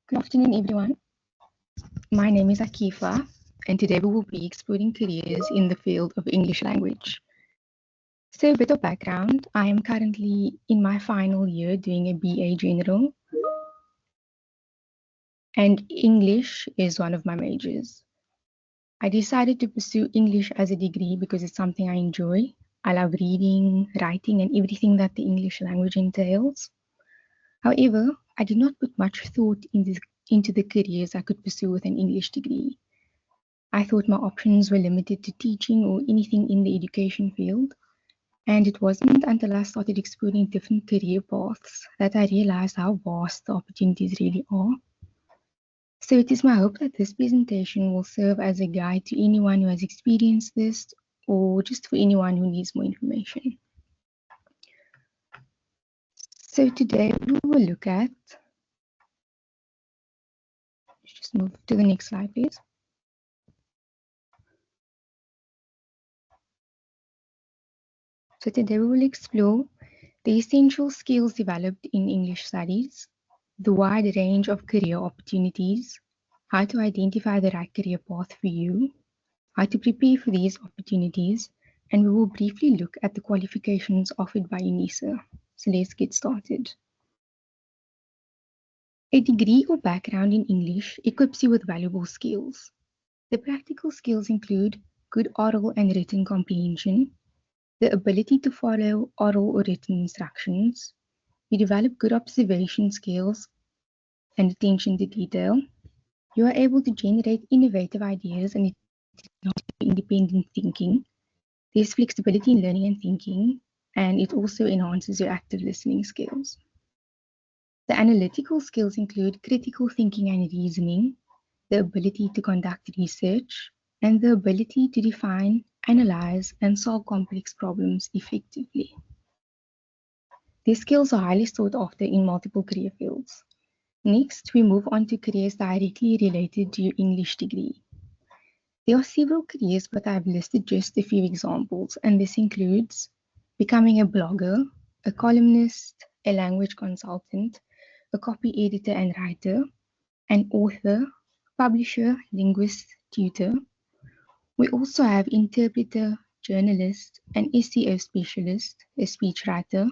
Good afternoon, everyone. My name is Akifa, and today we will be exploring careers in the field of English language. So, a bit of background, I am currently in my final year doing a BA General, and English is one of my majors. I decided to pursue English as a degree because it's something I enjoy. I love reading, writing, and everything that the English language entails. However, I did not put much thought into the careers I could pursue with an English degree. I thought my options were limited to teaching or anything in the education field, and it wasn't until I started exploring different career paths that I realized how vast the opportunities really are. So it is my hope that this presentation will serve as a guide to anyone who has experienced this or just for anyone who needs more information. So today we will look at, just move to the next slide, please. So today we will explore the essential skills developed in English studies, the wide range of career opportunities, how to identify the right career path for you, how to prepare for these opportunities, and we will briefly look at the qualifications offered by Unisa. So let's get started. A degree or background in English equips you with valuable skills. The practical skills include good oral and written comprehension, the ability to follow oral or written instructions. You develop good observation skills and attention to detail. You are able to generate innovative ideas and independent thinking. There's flexibility in learning and thinking, and it also enhances your active listening skills. The analytical skills include critical thinking and reasoning, the ability to conduct research, and the ability to define, analyze, and solve complex problems effectively. These skills are highly sought after in multiple career fields. Next, we move on to careers directly related to your English degree. There are several careers, but I've listed just a few examples, and this includes becoming a blogger, a columnist, a language consultant, a copy editor and writer, an author, publisher, linguist, tutor. We also have interpreter, journalist, an SEO specialist, a speechwriter,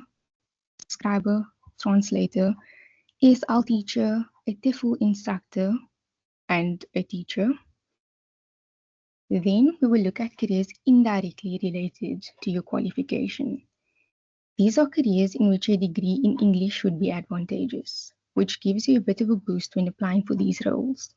transcriber, translator, ESL teacher, a TEFL instructor, and a teacher. Then we will look at careers indirectly related to your qualification. These are careers in which a degree in English would be advantageous, which gives you a bit of a boost when applying for these roles.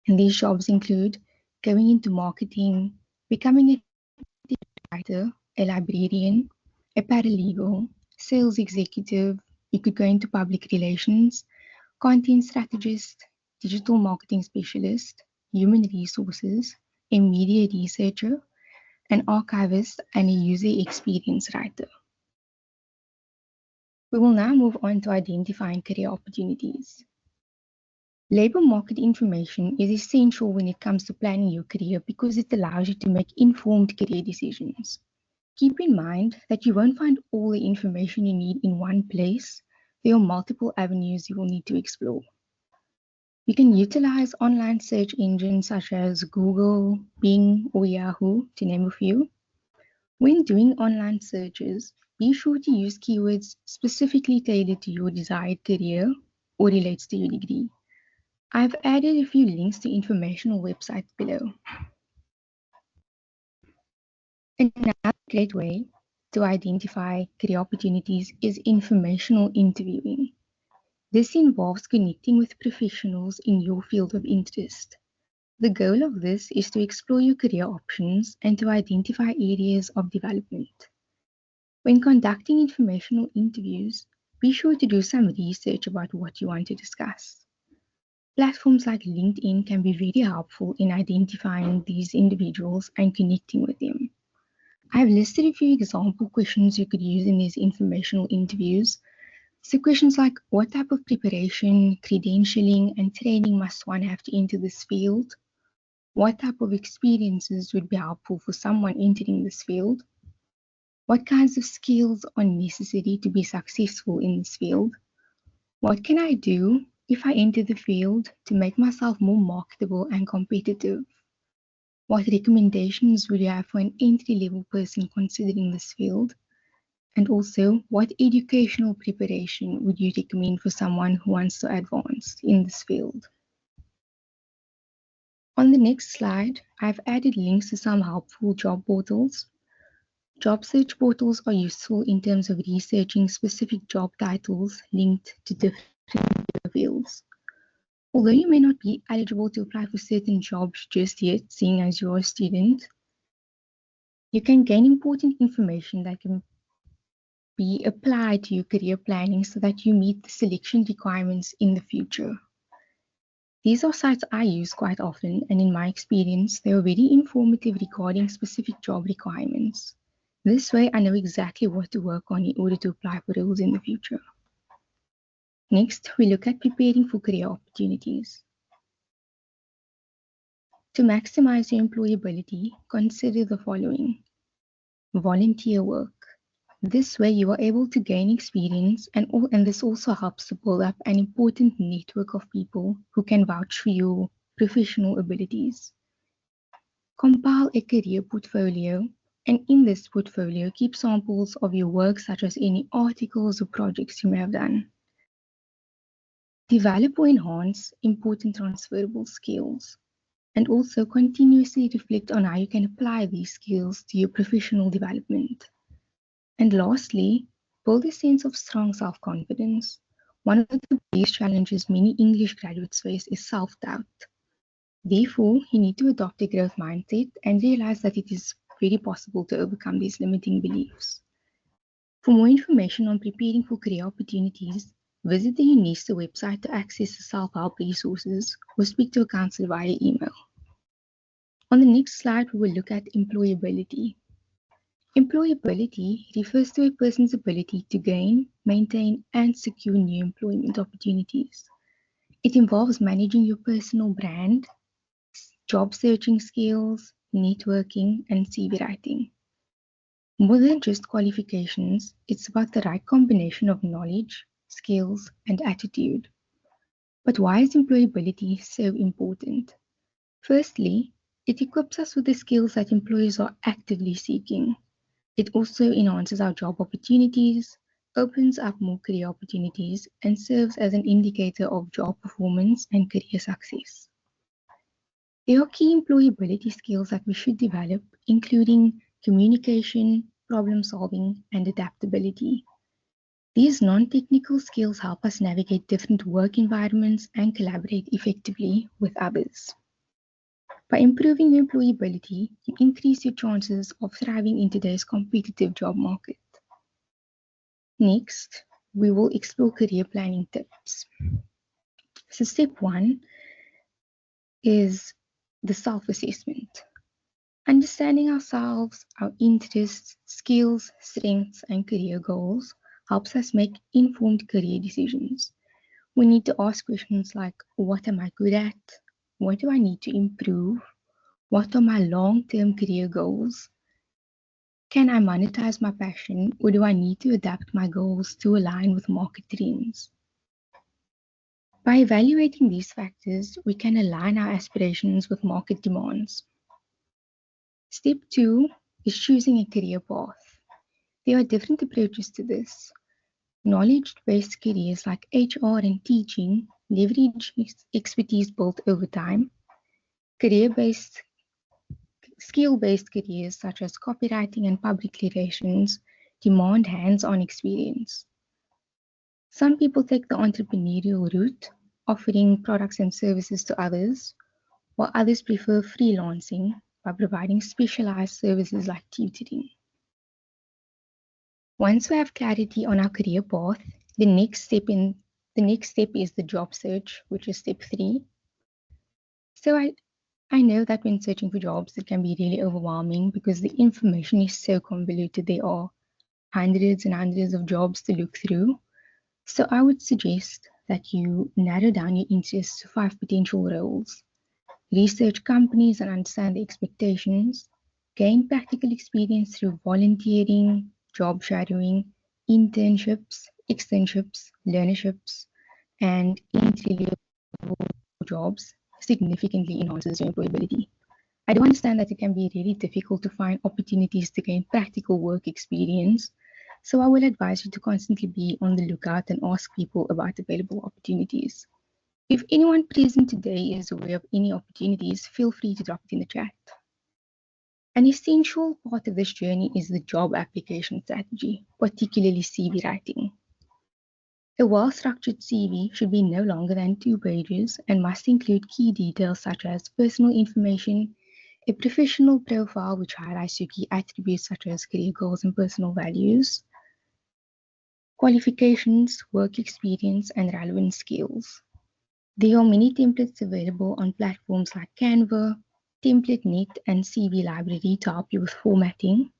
And these jobs include going into marketing, becoming a writer, a librarian, a paralegal, sales executive. You could go into public relations, content strategist, digital marketing specialist, human resources, a media researcher, an archivist, and a user experience writer. We will now move on to identifying career opportunities. Labor market information is essential when it comes to planning your career because it allows you to make informed career decisions. Keep in mind that you won't find all the information you need in one place. There are multiple avenues you will need to explore. You can utilize online search engines such as Google, Bing, or Yahoo, to name a few. When doing online searches, be sure to use keywords specifically tailored to your desired career or relates to your degree. I've added a few links to informational websites below. Another great way to identify career opportunities is informational interviewing. This involves connecting with professionals in your field of interest. The goal of this is to explore your career options and to identify areas of development. When conducting informational interviews, be sure to do some research about what you want to discuss. Platforms like LinkedIn can be very helpful in identifying these individuals and connecting with them. I've listed a few example questions you could use in these informational interviews. So questions like what type of preparation, credentialing, and training must one have to enter this field? What type of experiences would be helpful for someone entering this field? What kinds of skills are necessary to be successful in this field? What can I do if I enter the field to make myself more marketable and competitive? What recommendations would you have for an entry-level person considering this field? And also, what educational preparation would you recommend for someone who wants to advance in this field? On the next slide, I've added links to some helpful job portals. Job search portals are useful in terms of researching specific job titles linked to different fields. Although you may not be eligible to apply for certain jobs just yet, seeing as you're a student, you can gain important information that can be applied to your career planning so that you meet the selection requirements in the future. These are sites I use quite often, and in my experience, they are very informative regarding specific job requirements. This way, I know exactly what to work on in order to apply for roles in the future. Next, we look at preparing for career opportunities. To maximize your employability, consider the following. Volunteer work. This way, you are able to gain experience, and this also helps to build up an important network of people who can vouch for your professional abilities. Compile a career portfolio, and in this portfolio, keep samples of your work, such as any articles or projects you may have done. Develop or enhance important transferable skills, and also continuously reflect on how you can apply these skills to your professional development. And lastly, build a sense of strong self-confidence. One of the biggest challenges many English graduates face is self-doubt. Therefore, you need to adopt a growth mindset and realize that it is very possible to overcome these limiting beliefs. For more information on preparing for career opportunities, visit the Unisa website to access the self-help resources or speak to a counselor via email. On the next slide, we will look at employability. Employability refers to a person's ability to gain, maintain, and secure new employment opportunities. It involves managing your personal brand, job searching skills, networking, and CV writing. More than just qualifications, it's about the right combination of knowledge, skills, and attitude. But why is employability so important? Firstly, it equips us with the skills that employers are actively seeking. It also enhances our job opportunities, opens up more career opportunities, and serves as an indicator of job performance and career success. There are key employability skills that we should develop, including communication, problem solving, and adaptability. These non-technical skills help us navigate different work environments and collaborate effectively with others. By improving your employability, you increase your chances of thriving in today's competitive job market. Next, we will explore career planning tips. So step 1 is the self-assessment. Understanding ourselves, our interests, skills, strengths, and career goals helps us make informed career decisions. We need to ask questions like, what am I good at? What do I need to improve? What are my long-term career goals? Can I monetize my passion, or do I need to adapt my goals to align with market trends? By evaluating these factors, we can align our aspirations with market demands. Step 2 is choosing a career path. There are different approaches to this. Knowledge-based careers like HR and teaching leverage expertise built over time. Skill-based careers such as copywriting and public relations demand hands-on experience. Some people take the entrepreneurial route, offering products and services to others, while others prefer freelancing by providing specialized services like tutoring. Once we have clarity on our career path, the next step is the job search, which is step 3. So I know that when searching for jobs, it can be really overwhelming because the information is so convoluted. There are hundreds and hundreds of jobs to look through. So I would suggest that you narrow down your interests to 5 potential roles. Research companies and understand the expectations. Gain practical experience through volunteering, job shadowing, internships, externships, learnerships. and entry-level jobs significantly enhances your employability. I do understand that it can be really difficult to find opportunities to gain practical work experience, so I will advise you to constantly be on the lookout and ask people about available opportunities. If anyone present today is aware of any opportunities, feel free to drop it in the chat. An essential part of this journey is the job application strategy, particularly CV writing. A well-structured CV should be no longer than 2 pages and must include key details such as personal information, a professional profile which highlights your key attributes such as career goals and personal values, qualifications, work experience, and relevant skills. There are many templates available on platforms like Canva, TemplateNet, and CV Library to help you with formatting.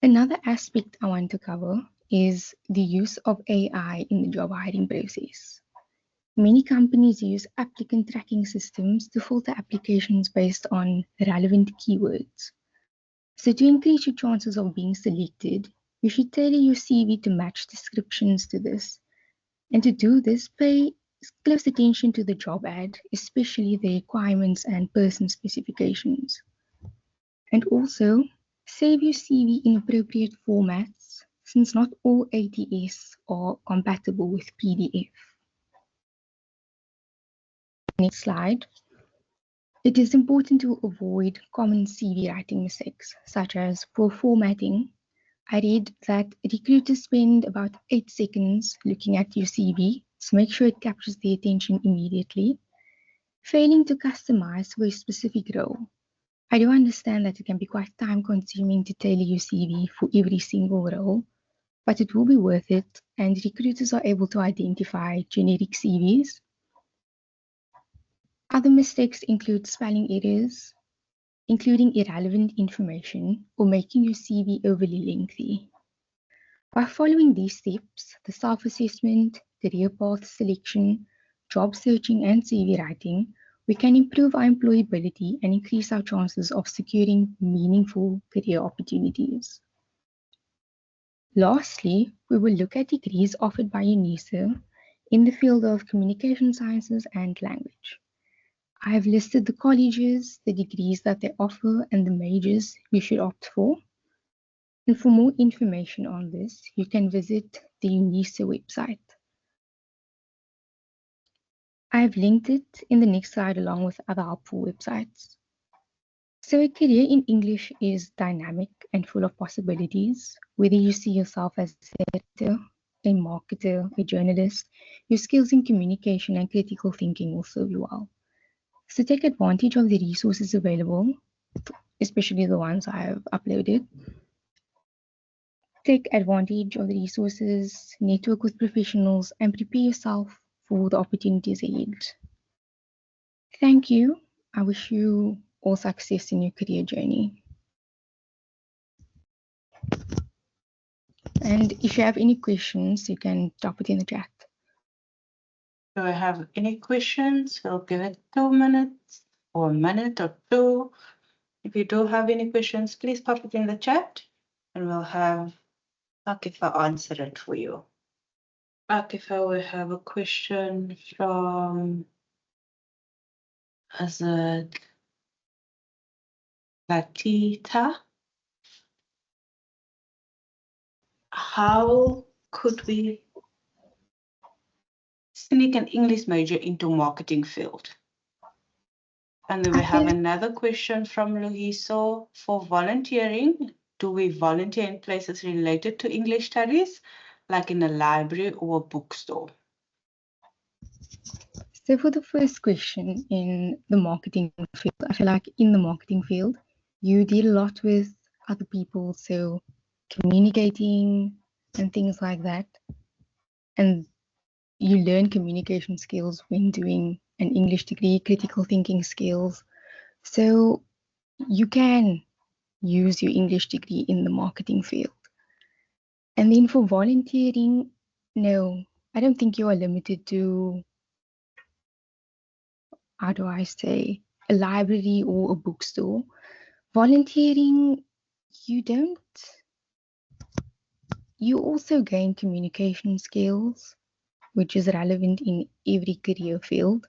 Another aspect I want to cover is the use of AI in the job hiring process. Many companies use applicant tracking systems to filter applications based on relevant keywords. So to increase your chances of being selected, you should tailor your CV to match descriptions to this. And to do this, pay close attention to the job ad, especially the requirements and person specifications. And also, save your CV in appropriate formats, since not all ATS are compatible with PDF. Next slide. It is important to avoid common CV writing mistakes, such as poor formatting. I read that recruiters spend about 8 seconds looking at your CV, so make sure it captures their attention immediately. Failing to customize for a specific role. I do understand that it can be quite time consuming to tailor your CV for every single role, but it will be worth it, and recruiters are able to identify generic CVs. Other mistakes include spelling errors, including irrelevant information, or making your CV overly lengthy. By following these steps, the self-assessment, career path selection, job searching, and CV writing, we can improve our employability and increase our chances of securing meaningful career opportunities. Lastly, we will look at degrees offered by Unisa in the field of communication sciences and language. I have listed the colleges, the degrees that they offer, and the majors you should opt for. And for more information on this, you can visit the Unisa website. I have linked it in the next slide along with other helpful websites. So a career in English is dynamic and full of possibilities. Whether you see yourself as a editor, a marketer, a journalist, your skills in communication and critical thinking will serve you well. So take advantage of the resources available, especially the ones I have uploaded. Take advantage of the resources, network with professionals, and prepare yourself for the opportunities ahead. Thank you. I wish you all success in your career journey. And if you have any questions, you can drop it in the chat. Do I have any questions? We'll give it 2 minutes or a minute or two. If you do have any questions, please pop it in the chat and we'll have Akifa answer it for you. Akifa, we have a question from Azad Latita. How could we sneak an English major into marketing field? And then we have another question from Luiso. For volunteering, do we volunteer in places related to English studies, like in a library or a bookstore? So for the first question in the marketing field, I feel like in the marketing field, you deal a lot with other people, so communicating and things like that. And you learn communication skills when doing an English degree, critical thinking skills. So you can use your English degree in the marketing field. And then for volunteering, no, I don't think you are limited to, how do I say, a library or a bookstore. Volunteering, you also gain communication skills. which is relevant in every career field.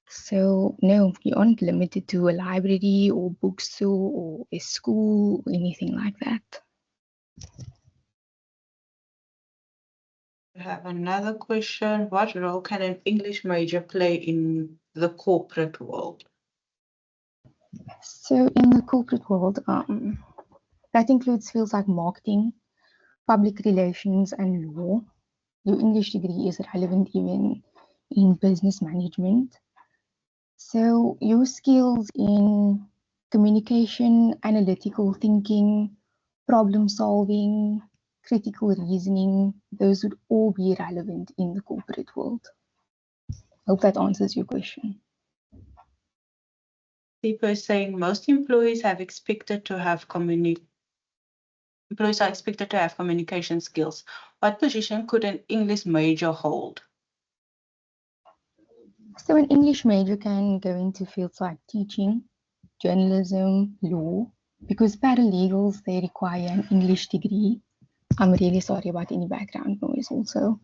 So, no, you aren't limited to a library or bookstore or a school or anything like that. I have another question. What role can an English major play in the corporate world? So, in the corporate world, that includes fields like marketing, public relations, and law. Your English degree is relevant even in business management. So, your skills in communication, analytical thinking, problem solving, critical reasoning, those would all be relevant in the corporate world. Hope that answers your question. People are saying most employees are expected to have communication skills. What position could an English major hold? So, an English major can go into fields like teaching, journalism, law, because paralegals they require an English degree. I'm really sorry about any background noise also.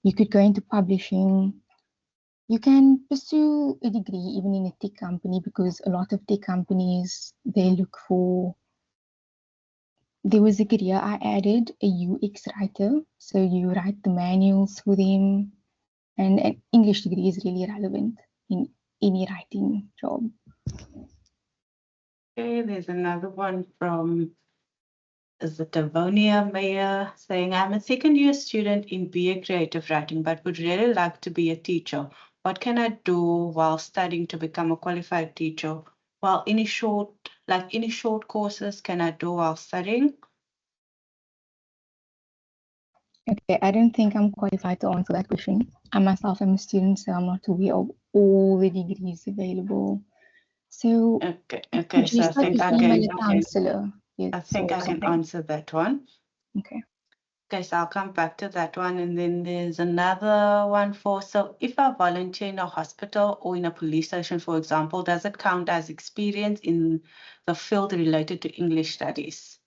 You could go into publishing. You can pursue a degree even in a tech company because a lot of tech companies they look for. There was a career I added, a UX writer. So you write the manuals for them, and an English degree is really relevant in any writing job. Okay, there's another one from Devonia Mayer saying, I'm a second year student in BA Creative Writing, but would really like to be a teacher. What can I do while studying to become a qualified teacher? While any short courses can I do while studying? Okay, I don't think I'm qualified to answer that question. I myself am a student, so I'm not aware of all the degrees available. So Okay. could you So I start think with I email can. a counselor? I Yes, think or I can something. answer that one. Okay. Okay, so I'll come back to that one. And then there's another one so if I volunteer in a hospital or in a police station, for example, does it count as experience in the field related to English studies?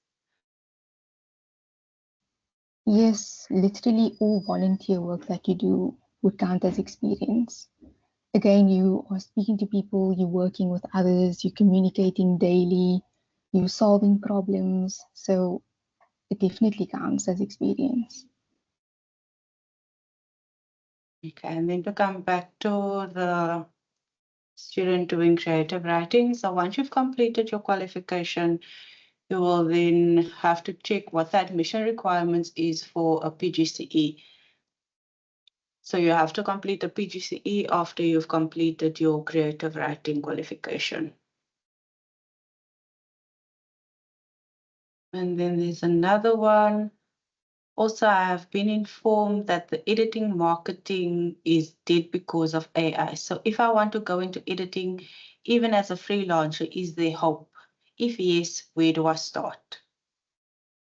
Yes, literally all volunteer work that you do would count as experience. Again, you are speaking to people, you're working with others, you're communicating daily, you're solving problems. So it definitely counts as experience. Okay, and then to come back to the student doing creative writing. So once you've completed your qualification, you will then have to check what the admission requirements is for a PGCE. So you have to complete a PGCE after you've completed your creative writing qualification. And then there's another one. Also, I have been informed that the editing marketing is dead because of AI. So if I want to go into editing, even as a freelancer, is there hope? If yes, where do I start?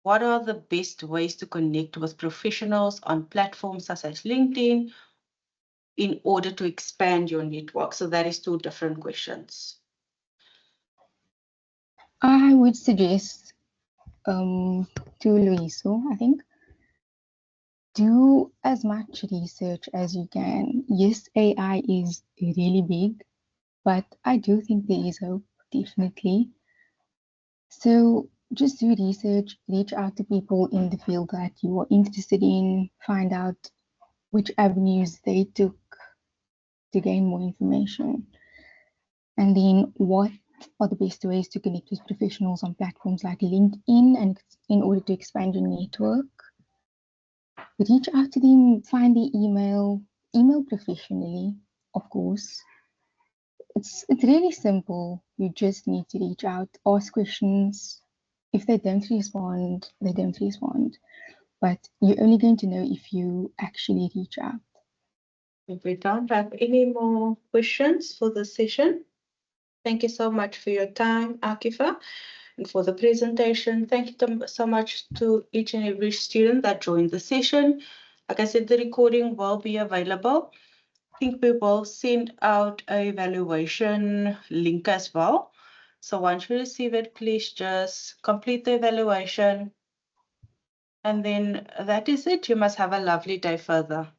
What are the best ways to connect with professionals on platforms such as LinkedIn in order to expand your network? So that is two different questions. I would suggest to Luiso, I think, do as much research as you can. Yes, AI is really big, but I do think there is hope, definitely. So just do research, reach out to people in the field that you are interested in, find out which avenues they took to gain more information, and then what are the best ways to connect with professionals on platforms like LinkedIn and in order to expand your network. Reach out to them, find the email professionally, of course. It's really simple. You just need to reach out, ask questions. If they don't respond, they don't respond. But you're only going to know if you actually reach out. If we don't have any more questions for the session, thank you so much for your time, Akifa, and for the presentation. Thank you so much to each and every student that joined the session. Like I said, the recording will be available. I think we will send out a evaluation link as well. So once you receive it, please just complete the evaluation, And then that is it. You must have a lovely day further.